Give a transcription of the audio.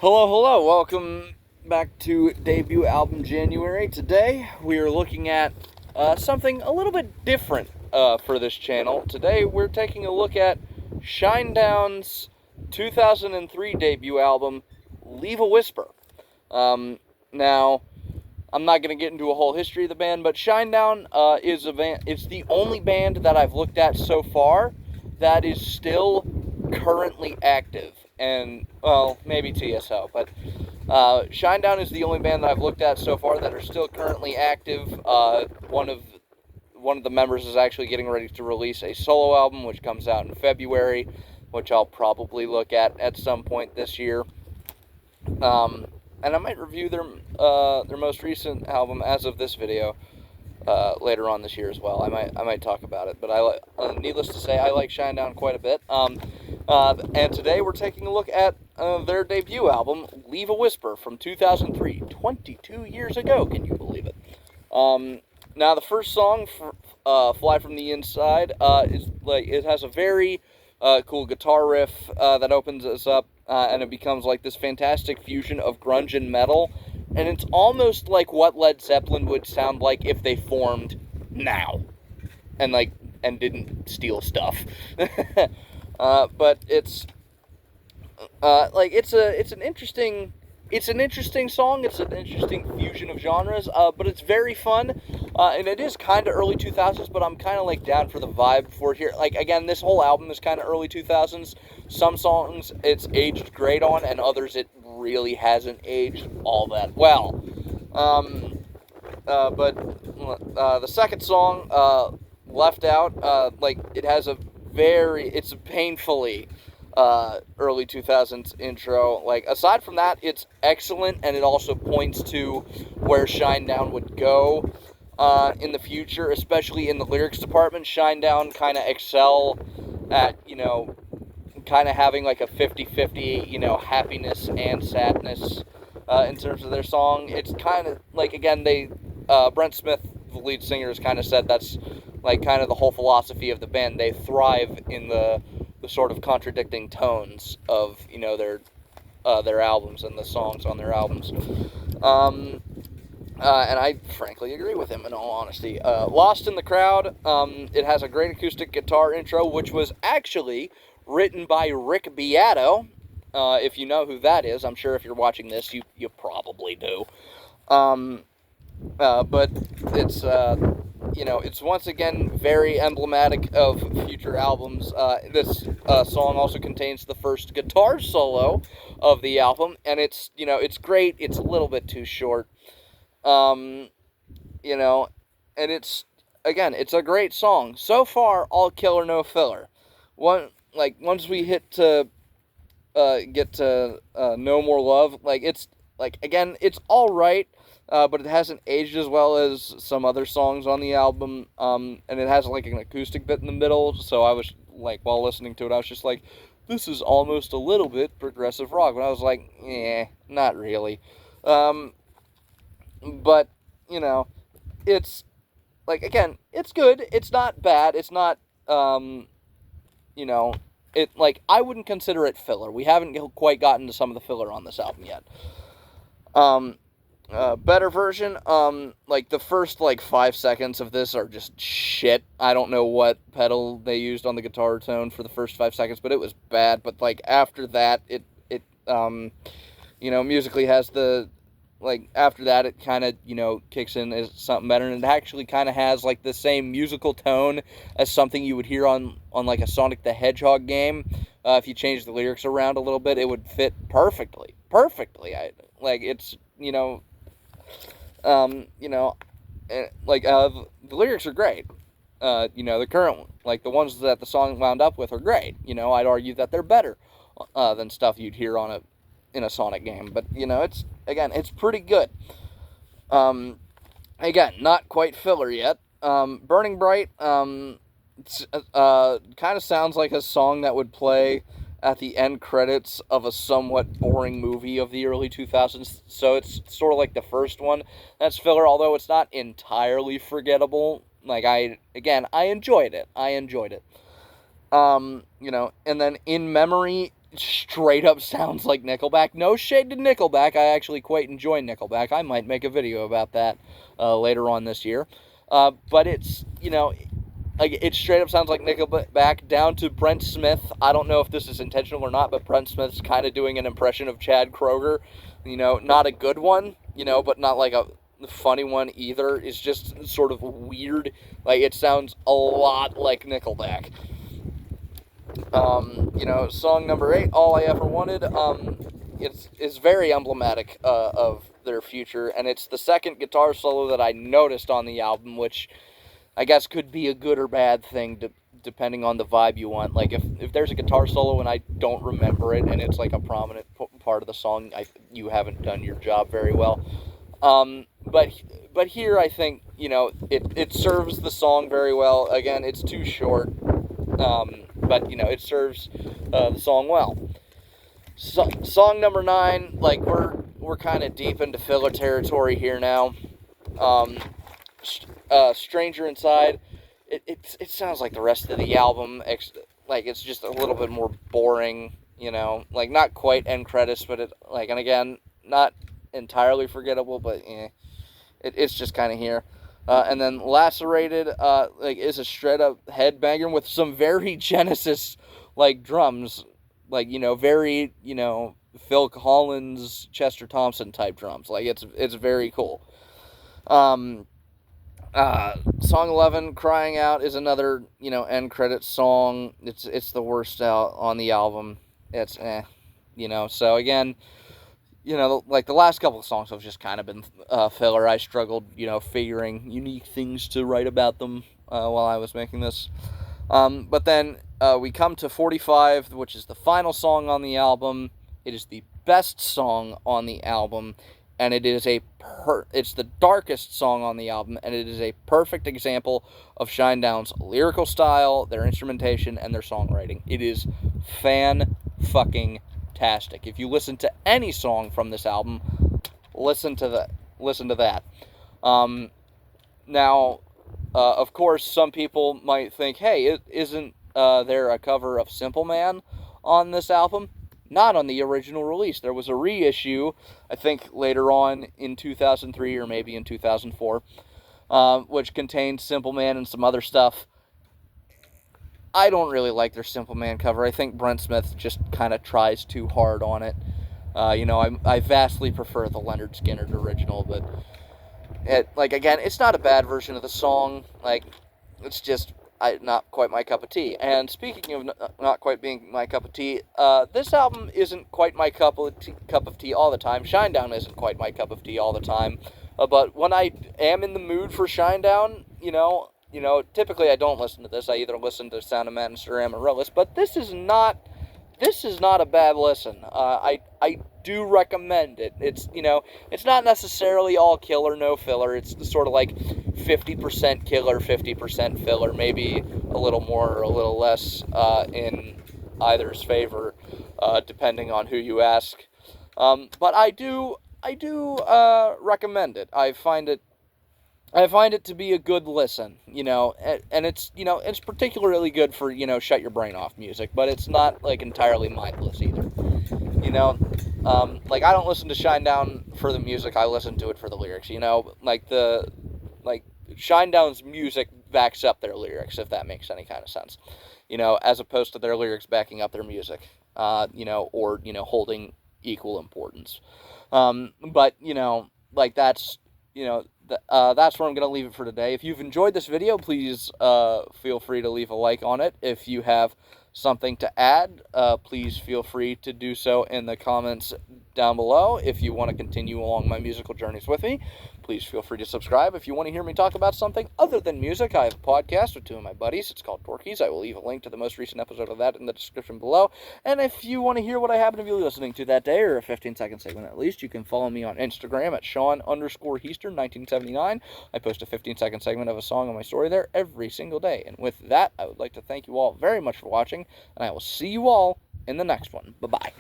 Hello, hello. Welcome back to Debut Album January. Today we are looking at something a little bit different for this channel. Today we're taking a look at Shinedown's 2003 debut album, Leave a Whisper. Now, I'm not going to get into a whole history of the band, but Shinedown is a band. It's the only band that I've looked at so far that is still currently active. And, well, maybe TSO, but Shinedown is the only band that I've looked at so far that are still currently active. One of the members is actually getting ready to release a solo album, which comes out in February, which I'll probably look at some point this year. And I might review their most recent album as of this video later on this year as well. I might talk about it, but needless to say, I like Shinedown quite a bit. And today we're taking a look at their debut album, Leave a Whisper, from 2003, 22 years ago. Can you believe it? Now the first song, "Fly from the Inside," is like it has a very cool guitar riff that opens us up, and it becomes like this fantastic fusion of grunge and metal, and it's almost like what Led Zeppelin would sound like if they formed now, and didn't steal stuff. But it's it's an interesting song. It's an interesting fusion of genres, but it's very fun, and it is kind of early 2000s, but I'm kind of like down for the vibe for here. Like, again, this whole album is kind of early 2000s. Some songs it's aged great on, and others it really hasn't aged all that well. But the second song, Left Out, it's a painfully early 2000s intro. Like, aside from that, it's excellent, and it also points to where Shinedown would go in the future, especially in the lyrics department. Shinedown kind of excel at, kind of having like a 50-50, happiness and sadness in terms of their song. It's kind of like, again, Brent Smith, the lead singer, has kind of said that's like kind of the whole philosophy of the band. They thrive in the sort of contradicting tones of their albums and the songs on their albums. And I frankly agree with him, in all honesty. Lost in the Crowd, it has a great acoustic guitar intro, which was actually written by Rick Beato. If you know who that is, I'm sure if you're watching this, you probably do. But it's it's once again very emblematic of future albums. This song also contains the first guitar solo of the album, and it's great. It's a little bit too short, and it's a great song so far. All killer, no filler. Once we get to No More Love, it's all right. But it hasn't aged as well as some other songs on the album, and it has like an acoustic bit in the middle, so I was like, while listening to it, I was just like, this is almost a little bit progressive rock, but I was like, not really. But, it's, it's good, it's not bad, it's not, I wouldn't consider it filler. We haven't quite gotten to some of the filler on this album yet. Better version, the first 5 seconds of this are just shit. I don't know what pedal they used on the guitar tone for the first 5 seconds, but it was bad. But after that, it musically has after that it kind of kicks in as something better, and it actually kind of has the same musical tone as something you would hear on a Sonic the Hedgehog game. If you change the lyrics around a little bit, it would fit perfectly. It's the lyrics are great. The current the ones that the song wound up with are great. I'd argue that they're better than stuff you'd hear in a Sonic game. But it's pretty good. Not quite filler yet. Burning Bright, kind of sounds like a song that would play at the end credits of a somewhat boring movie of the early 2000s, so it's sort of like the first one. That's filler, although it's not entirely forgettable. I enjoyed it. And then In Memory straight up sounds like Nickelback. No shade to Nickelback. I actually quite enjoy Nickelback. I might make a video about that later on this year. But it's, like, it straight up sounds like Nickelback, down to Brent Smith. I don't know if this is intentional or not, but Brent Smith's kind of doing an impression of Chad Kroeger. Not a good one, but not like a funny one either. It's just sort of weird. Like, it sounds a lot like Nickelback. Song number 8, All I Ever Wanted, it's very emblematic of their future, and it's the second guitar solo that I noticed on the album, which I guess could be a good or bad thing, depending on the vibe you want. Like, if there's a guitar solo and I don't remember it, and it's like a prominent part of the song, you haven't done your job very well. But here I think, it serves the song very well. Again, it's too short, but, it serves the song well. Song number 9, like, we're kind of deep into filler territory here now. Stranger Inside, it sounds like the rest of the album, like, it's just a little bit more boring, like, not quite end credits, but and again, not entirely forgettable, but it's just kind of here. And then Lacerated, is a straight up headbanger with some very Genesis, like, drums, like, very, Phil Collins, Chester Thompson type drums. Like, it's very cool. Song 11, Crying Out, is another, end credit song. It's the worst out on the album. It's so again, like, the last couple of songs have just kind of been filler. I struggled, figuring unique things to write about them while I was making this. But then we come to 45, which is the final song on the album. It is the best song on the album, and it is it's the darkest song on the album, and it is a perfect example of Shinedown's lyrical style, their instrumentation, and their songwriting. It is fan-fucking-tastic. If you listen to any song from this album, listen to that. Now, of course, some people might think, hey, isn't there a cover of Simple Man on this album? Not on the original release. There was a reissue, I think later on in 2003 or maybe in 2004, which contained Simple Man and some other stuff. I don't really like their Simple Man cover. I think Brent Smith just kind of tries too hard on it. I vastly prefer the Leonard Skinner original, but again, it's not a bad version of the song. Like, it's just not quite my cup of tea. And speaking of not quite being my cup of tea, this album isn't quite my cup of tea all the time. Shinedown isn't quite my cup of tea all the time. But when I am in the mood for Shinedown, typically I don't listen to this. I either listen to Sound of Madness or Amaryllis. But this is not a bad listen. I do recommend it. It's not necessarily all killer, no filler. It's sort of like 50% killer, 50% filler, maybe a little more or a little less in either's favor, depending on who you ask. But I do recommend it. I find it to be a good listen, and it's particularly good for, shut your brain off music, but it's not, like, entirely mindless either, like, I don't listen to Shinedown for the music, I listen to it for the lyrics, Shinedown's music backs up their lyrics, if that makes any kind of sense, as opposed to their lyrics backing up their music, or, holding equal importance, but, that's, that's where I'm going to leave it for today. If you've enjoyed this video, please feel free to leave a like on it. If you have something to add, please feel free to do so in the comments down below. If you want to continue along my musical journeys with me, please feel free to subscribe. If you want to hear me talk about something other than music, I have a podcast with two of my buddies. It's called Dorkies. I will leave a link to the most recent episode of that in the description below. And if you want to hear what I happen to be listening to that day, or a 15-second segment at least, you can follow me on Instagram at Sean_Heaster1979. I post a 15-second segment of a song on my story there every single day. And with that, I would like to thank you all very much for watching, and I will see you all in the next one. Bye-bye.